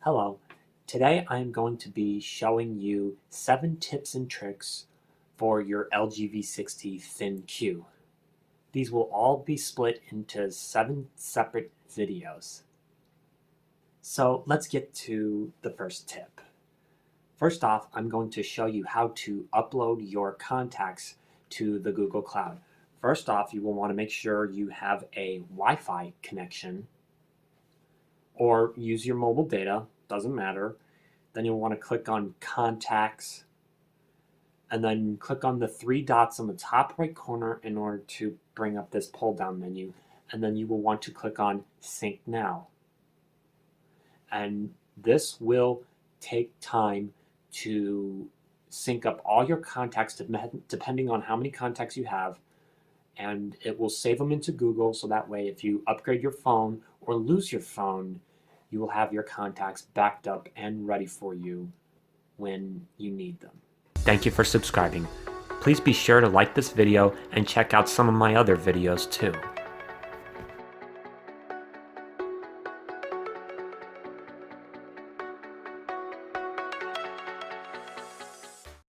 Hello, today I'm going to be showing you 7 tips and tricks for your LG V60 ThinQ. These will all be split into 7 separate videos. So let's get to the first tip. First off, I'm going to show you how to upload your contacts to the Google Cloud. First off, you will want to make sure you have a Wi-Fi connection or use your mobile data, doesn't matter. Then you'll want to click on Contacts and then click on the 3 dots on the top right corner in order to bring up this pull down menu, and then you will want to click on Sync Now. And this will take time to sync up all your contacts depending on how many contacts you have, and it will save them into Google so that way if you upgrade your phone or lose your phone, you will have your contacts backed up and ready for you when you need them. Thank you for subscribing. Please be sure to like this video and check out some of my other videos too.